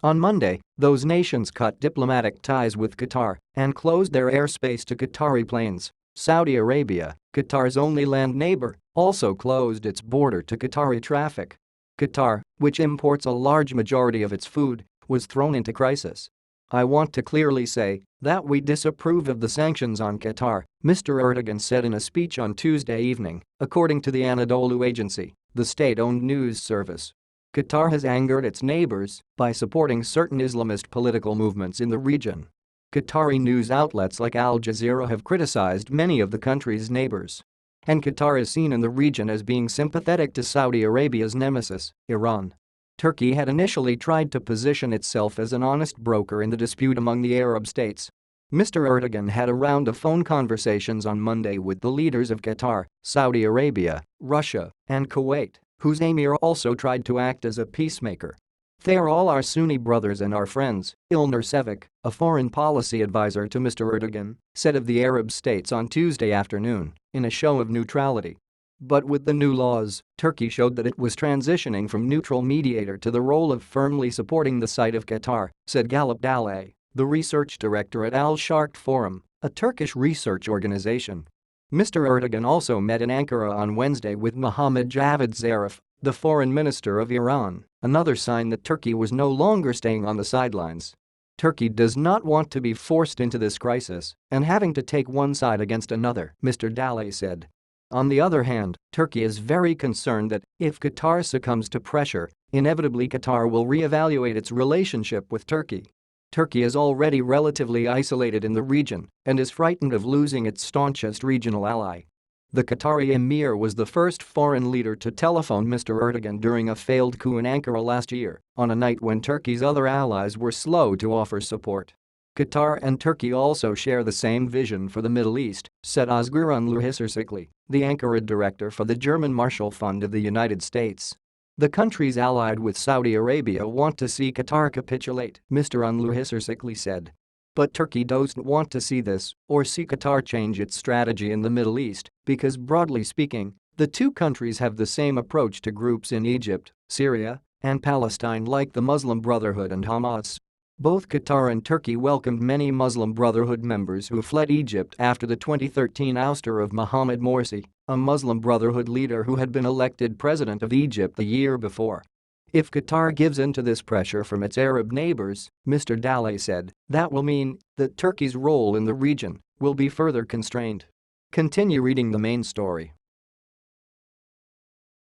On Monday, those nations cut diplomatic ties with Qatar and closed their airspace to Qatari planes. Saudi Arabia, Qatar's only land neighbor, also closed its border to Qatari traffic. Qatar, which imports a large majority of its food, was thrown into crisis. "I want to clearly say that we disapprove of the sanctions on Qatar," Mr. Erdogan said in a speech on Tuesday evening, according to the Anadolu Agency, the state-owned news service. Qatar has angered its neighbors by supporting certain Islamist political movements in the region. Qatari news outlets like Al Jazeera have criticized many of the country's neighbors. And Qatar is seen in the region as being sympathetic to Saudi Arabia's nemesis, Iran. Turkey had initially tried to position itself as an honest broker in the dispute among the Arab states. Mr. Erdogan had a round of phone conversations on Monday with the leaders of Qatar, Saudi Arabia, Russia, and Kuwait, whose emir also tried to act as a peacemaker. "They are all our Sunni brothers and our friends," Ilnur Sevic, a foreign policy advisor to Mr. Erdogan, said of the Arab states on Tuesday afternoon, in a show of neutrality. But with the new laws, Turkey showed that it was transitioning from neutral mediator to the role of firmly supporting the side of Qatar, said Galip Dalay, the research director at Al-Sharq Forum, a Turkish research organization. Mr. Erdogan also met in Ankara on Wednesday with Mohammad Javad Zarif, the foreign minister of Iran, another sign that Turkey was no longer staying on the sidelines. "Turkey does not want to be forced into this crisis and having to take one side against another," Mr. Dalay said. On the other hand, Turkey is very concerned that, if Qatar succumbs to pressure, inevitably Qatar will re-evaluate its relationship with Turkey. Turkey is already relatively isolated in the region and is frightened of losing its staunchest regional ally. The Qatari emir was the first foreign leader to telephone Mr. Erdogan during a failed coup in Ankara last year, on a night when Turkey's other allies were slow to offer support. Qatar and Turkey also share the same vision for the Middle East, said Özgür Unluhisarsikli, the Ankara director for the German Marshall Fund of the United States. "The countries allied with Saudi Arabia want to see Qatar capitulate," Mr. Unluhisarsikli said. "But Turkey doesn't want to see this or see Qatar change its strategy in the Middle East because, broadly speaking, the two countries have the same approach to groups in Egypt, Syria, and Palestine like the Muslim Brotherhood and Hamas." Both Qatar and Turkey welcomed many Muslim Brotherhood members who fled Egypt after the 2013 ouster of Mohamed Morsi, a Muslim Brotherhood leader who had been elected president of Egypt the year before. "If Qatar gives in to this pressure from its Arab neighbors," Mr. Dalay said, "that will mean that Turkey's role in the region will be further constrained." Continue reading the main story.